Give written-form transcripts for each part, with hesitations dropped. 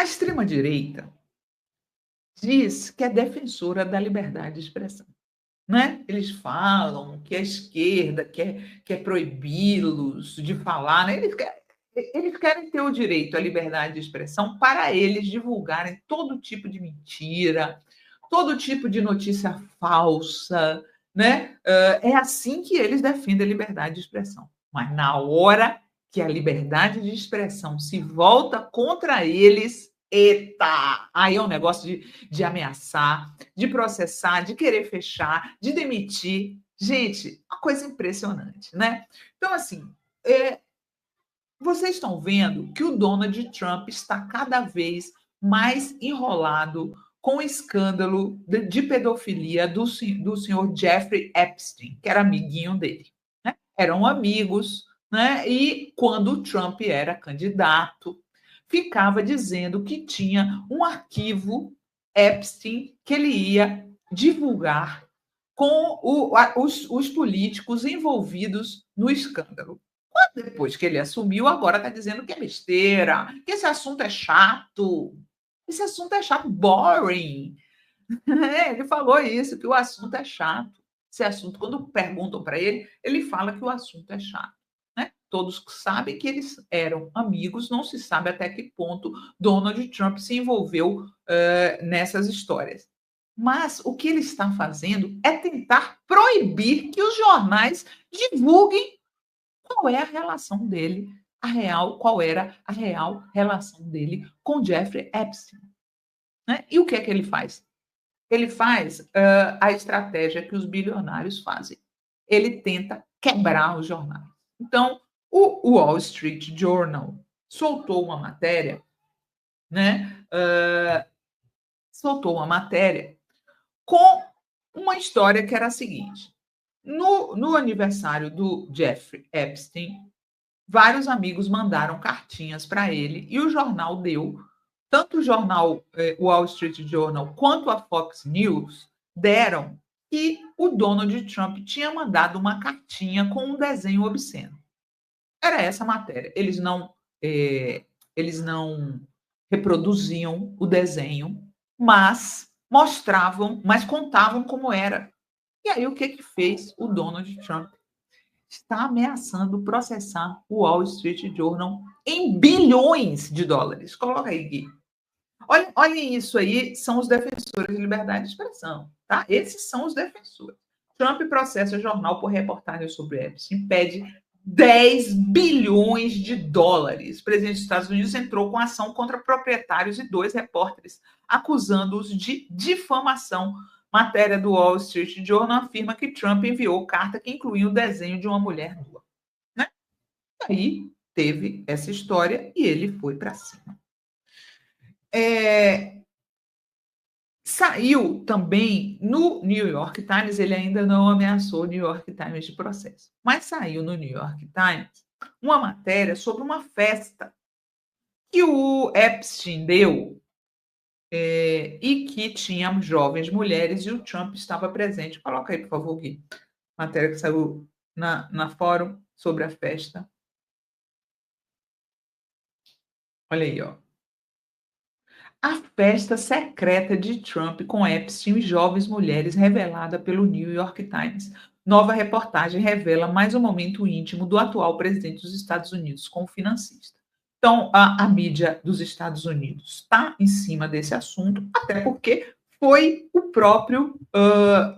A extrema-direita diz que é defensora da liberdade de expressão, né? Eles falam que a esquerda quer proibi-los de falar, né? Eles querem ter o direito à liberdade de expressão para eles divulgarem todo tipo de mentira, todo tipo de notícia falsa, né? É assim que eles defendem a liberdade de expressão. Mas na hora que a liberdade de expressão se volta contra eles, eita! Aí é um negócio de ameaçar, de processar, de querer fechar, de demitir. Gente, uma coisa impressionante, né? Então, assim, vocês estão vendo que o Donald Trump está cada vez mais enrolado com o escândalo de pedofilia do senhor Jeffrey Epstein, que era amiguinho dele. Né? Eram amigos, né? E quando o Trump era candidato, ficava dizendo que tinha um arquivo Epstein que ele ia divulgar com os políticos envolvidos no escândalo. Depois que ele assumiu, agora está dizendo que é besteira, que esse assunto é chato. Esse assunto é chato, boring. Ele falou isso, que o assunto é chato. Esse assunto, quando perguntam para ele, ele fala que o assunto é chato. Né? Todos sabem que eles eram amigos, não se sabe até que ponto Donald Trump se envolveu nessas histórias. Mas o que ele está fazendo é tentar proibir que os jornais divulguem qual é a relação dele, qual era a real relação dele com Jeffrey Epstein. Né? E o que é que ele faz? Ele faz a estratégia que os bilionários fazem. Ele tenta quebrar os jornais. Então, o Wall Street Journal soltou uma matéria, né? Soltou uma matéria com uma história que era a seguinte: no aniversário do Jeffrey Epstein, vários amigos mandaram cartinhas para ele e o jornal deu, tanto o jornal Wall Street Journal quanto a Fox News deram que o Donald Trump tinha mandado uma cartinha com um desenho obsceno. Era essa a matéria. Eles não reproduziam o desenho, mas mostravam, mas contavam como era. E aí o que fez o Donald Trump? Está ameaçando processar o Wall Street Journal em bilhões de dólares. Coloca aí, Gui. Olhem isso aí, são os defensores de liberdade de expressão. Tá? Esses são os defensores. Trump processa o jornal por reportagem sobre Epstein, pede 10 bilhões de dólares. O presidente dos Estados Unidos entrou com ação contra proprietários e 2 repórteres, acusando-os de difamação. Matéria do Wall Street Journal afirma que Trump enviou carta que incluía o desenho de uma mulher nua. Né? Aí teve essa história e ele foi para cima. Saiu também no New York Times, ele ainda não ameaçou o New York Times de processo, mas saiu no New York Times uma matéria sobre uma festa que o Epstein deu e que tinha jovens mulheres e o Trump estava presente. Coloca aí, por favor, Gui. Matéria que saiu na fórum sobre a festa. Olha aí, ó. A festa secreta de Trump com Epstein e jovens mulheres revelada pelo New York Times. Nova reportagem revela mais um momento íntimo do atual presidente dos Estados Unidos com o financista. Então, a mídia dos Estados Unidos está em cima desse assunto, até porque foi o próprio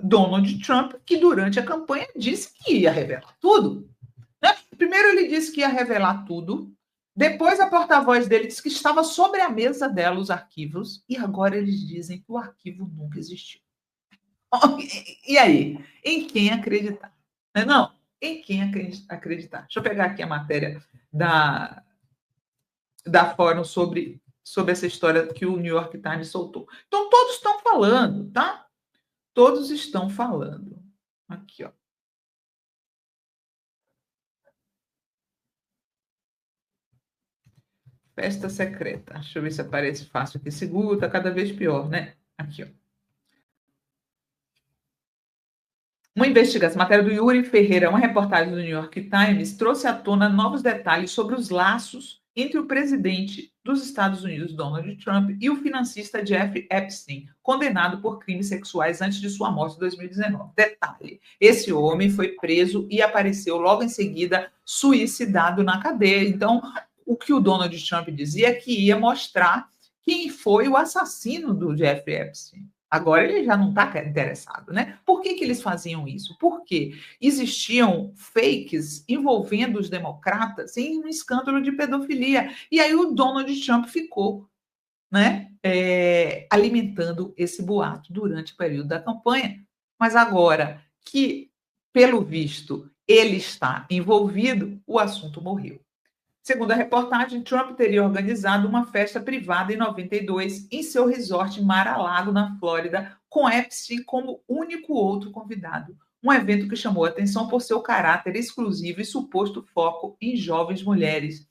Donald Trump que, durante a campanha, disse que ia revelar tudo. Né? Primeiro, ele disse que ia revelar tudo. Depois, a porta-voz dele disse que estava sobre a mesa dela os arquivos, e agora eles dizem que o arquivo nunca existiu. E aí? Em quem acreditar? Não, em quem acreditar? Deixa eu pegar aqui a matéria da Fórum sobre essa história que o New York Times soltou. Então, todos estão falando, tá? Todos estão falando. Aqui, ó. Festa secreta. Deixa eu ver se aparece fácil aqui. Seguro, tá cada vez pior, né? Aqui, ó. Uma investigação, matéria do Yuri Ferreira, uma reportagem do New York Times, trouxe à tona novos detalhes sobre os laços entre o presidente dos Estados Unidos, Donald Trump, e o financista Jeffrey Epstein, condenado por crimes sexuais antes de sua morte em 2019. Detalhe: esse homem foi preso e apareceu logo em seguida suicidado na cadeia. Então, o que o Donald Trump dizia é que ia mostrar quem foi o assassino do Jeffrey Epstein. Agora ele já não está interessado, né? Por que eles faziam isso? Porque existiam fakes envolvendo os democratas em um escândalo de pedofilia. E aí o Donald Trump ficou, né, alimentando esse boato durante o período da campanha. Mas agora que, pelo visto, ele está envolvido, o assunto morreu. Segundo a reportagem, Trump teria organizado uma festa privada em 92 em seu resort Mar-a-Lago, na Flórida, com Epstein como único outro convidado. Um evento que chamou a atenção por seu caráter exclusivo e suposto foco em jovens mulheres.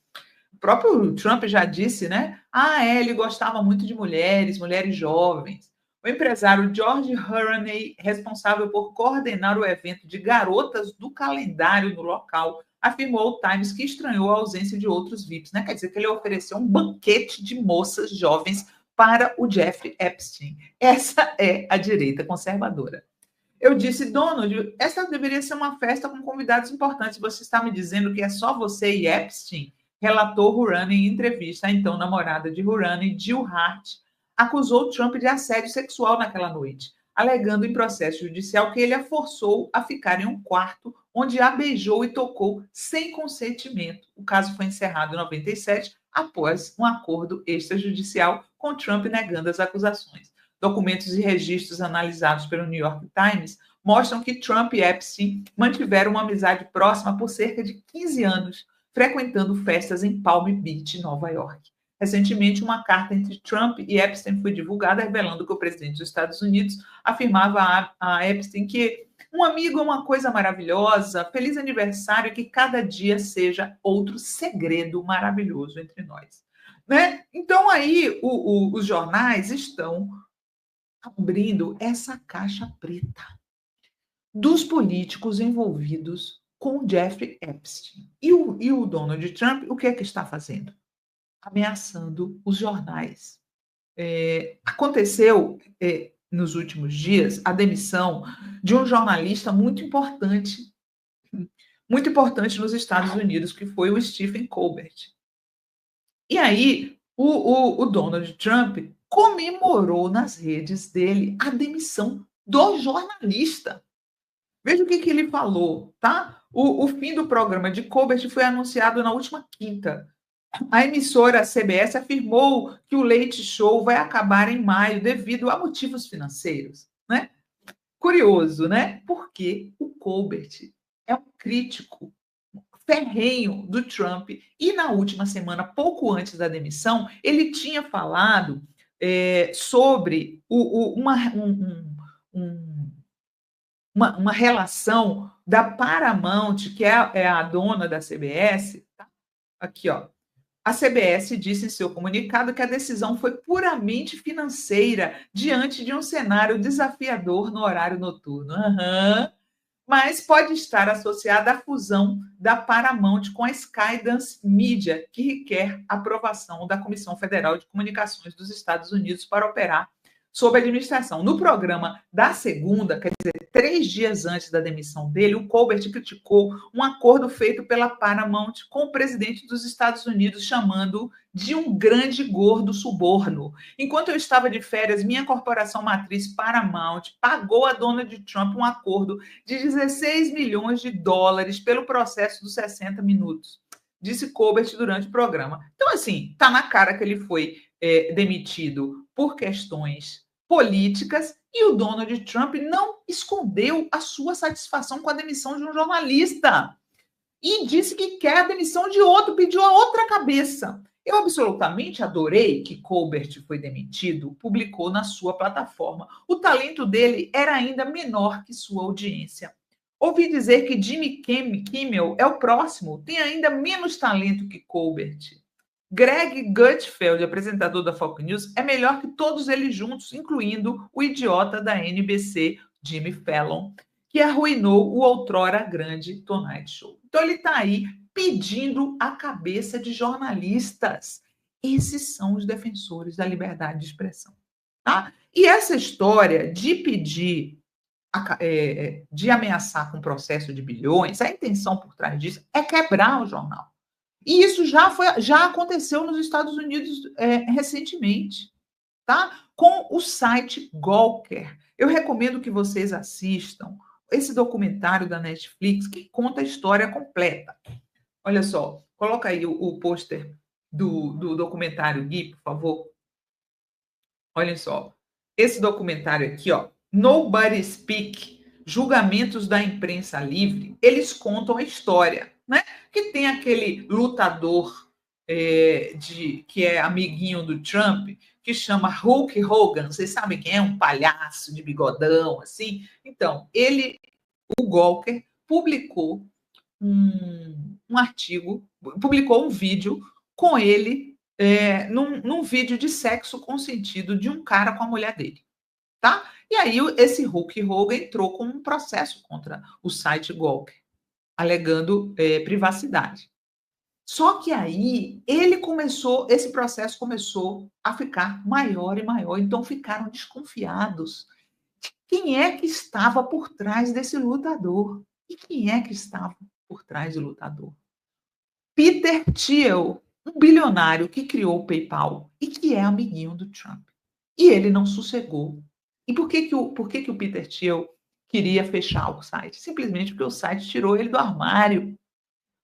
O próprio Trump já disse, né? Ele gostava muito de mulheres, mulheres jovens. O empresário George Hurney, responsável por coordenar o evento de garotas do calendário no local, afirmou ao Times que estranhou a ausência de outros VIPs, né? Quer dizer que ele ofereceu um banquete de moças jovens para o Jeffrey Epstein. Essa é a direita conservadora. Eu disse, Donald, essa deveria ser uma festa com convidados importantes. Você está me dizendo que é só você e Epstein? Relatou Hurney em entrevista. A então namorada de Hurney, Jill Hart, acusou Trump de assédio sexual naquela noite, alegando em processo judicial que ele a forçou a ficar em um quarto onde a beijou e tocou sem consentimento. O caso foi encerrado em 97, após um acordo extrajudicial, com Trump negando as acusações. Documentos e registros analisados pelo New York Times mostram que Trump e Epstein mantiveram uma amizade próxima por cerca de 15 anos, frequentando festas em Palm Beach, Nova York. Recentemente, uma carta entre Trump e Epstein foi divulgada, revelando que o presidente dos Estados Unidos afirmava a Epstein que um amigo é uma coisa maravilhosa, feliz aniversário, e que cada dia seja outro segredo maravilhoso entre nós. Né? Então, aí, os jornais estão abrindo essa caixa preta dos políticos envolvidos com Jeffrey Epstein. E o Donald Trump, o que é que está fazendo? Ameaçando os jornais. Aconteceu nos últimos dias a demissão de um jornalista muito importante nos Estados Unidos, que foi o Stephen Colbert. E aí o Donald Trump comemorou nas redes dele a demissão do jornalista. Veja o que ele falou, tá? O fim do programa de Colbert foi anunciado na última quinta. A emissora CBS afirmou que o Late Show vai acabar em maio devido a motivos financeiros, né? Curioso, né? Porque o Colbert é um crítico ferrenho do Trump e na última semana, pouco antes da demissão, ele tinha falado sobre uma relação da Paramount, que é a dona da CBS. Tá? Aqui, ó. A CBS disse em seu comunicado que a decisão foi puramente financeira diante de um cenário desafiador no horário noturno. Mas pode estar associada à fusão da Paramount com a Skydance Media, que requer aprovação da Comissão Federal de Comunicações dos Estados Unidos para operar sob administração. No programa da segunda, quer dizer, 3 dias antes da demissão dele, o Colbert criticou um acordo feito pela Paramount com o presidente dos Estados Unidos, chamando de um grande gordo suborno. Enquanto eu estava de férias, minha corporação matriz Paramount pagou a Donald Trump um acordo de 16 milhões de dólares pelo processo dos 60 minutos, disse Colbert durante o programa. Então, assim, está na cara que ele foi demitido por questões políticas, e o Donald Trump não escondeu a sua satisfação com a demissão de um jornalista e disse que quer a demissão de outro, pediu a outra cabeça. Eu absolutamente adorei que Colbert foi demitido, publicou na sua plataforma. O talento dele era ainda menor que sua audiência. Ouvi dizer que Jimmy Kimmel é o próximo, tem ainda menos talento que Colbert. Greg Gutfeld, apresentador da Fox News, é melhor que todos eles juntos, incluindo o idiota da NBC, Jimmy Fallon, que arruinou o outrora grande Tonight Show. Então ele está aí pedindo a cabeça de jornalistas Esses são os defensores da liberdade de expressão, tá? E essa história de pedir, de ameaçar com processo de bilhões, a intenção por trás disso é quebrar o jornal. E isso já aconteceu nos Estados Unidos recentemente, tá? Com o site Gawker. Eu recomendo que vocês assistam esse documentário da Netflix que conta a história completa. Olha só, coloca aí o pôster do documentário, Gui, por favor. Olhem só. Esse documentário aqui, ó, Nobody Speak, Julgamentos da Imprensa Livre, eles contam a história, né? Que tem aquele lutador que é amiguinho do Trump, que chama Hulk Hogan. Vocês sabem quem é? Um palhaço de bigodão, assim. Então, o Gawker, publicou um artigo, publicou um vídeo com ele num vídeo de sexo consentido de um cara com a mulher dele, tá? E aí esse Hulk Hogan entrou com um processo contra o site Gawker, alegando privacidade. Só que aí esse processo começou a ficar maior e maior, então ficaram desconfiados de quem é que estava por trás desse lutador. E quem é que estava por trás do lutador? Peter Thiel, um bilionário que criou o PayPal e que é amiguinho do Trump. E ele não sossegou. E por que o Peter Thiel queria fechar o site? Simplesmente porque o site tirou ele do armário.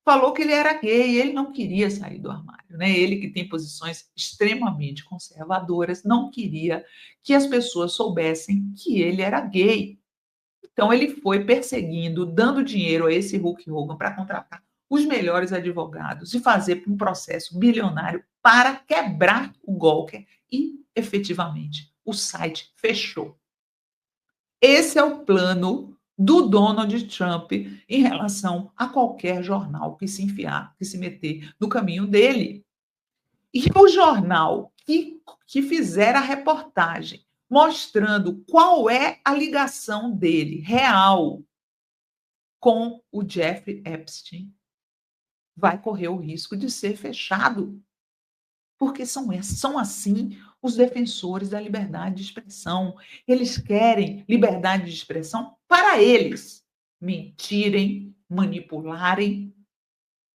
Falou que ele era gay, ele não queria sair do armário, né? Ele que tem posições extremamente conservadoras, não queria que as pessoas soubessem que ele era gay. Então ele foi perseguindo, dando dinheiro a esse Hulk Hogan para contratar os melhores advogados e fazer um processo bilionário para quebrar o Gawker e, efetivamente, o site fechou. Esse é o plano do Donald Trump em relação a qualquer jornal que se meter no caminho dele. E o jornal que fizer a reportagem mostrando qual é a ligação dele real com o Jeffrey Epstein vai correr o risco de ser fechado. Porque são assim os defensores da liberdade de expressão. Eles querem liberdade de expressão para eles mentirem, manipularem,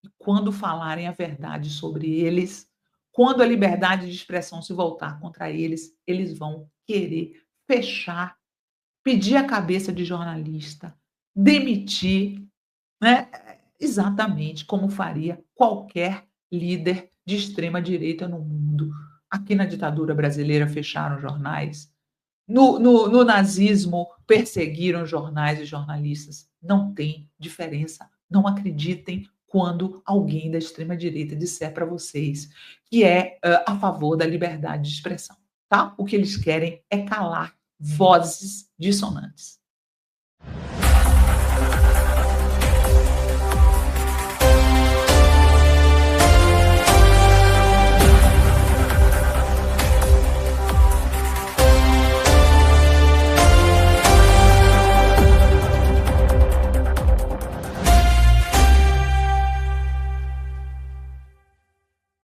e quando falarem a verdade sobre eles, quando a liberdade de expressão se voltar contra eles, eles vão querer fechar, pedir a cabeça de jornalista, demitir, né? Exatamente como faria qualquer líder de extrema direita no mundo. Aqui na ditadura brasileira fecharam jornais. No nazismo perseguiram jornais e jornalistas. Não tem diferença. Não acreditem quando alguém da extrema direita disser para vocês que é a favor da liberdade de expressão, tá? O que eles querem é calar vozes dissonantes.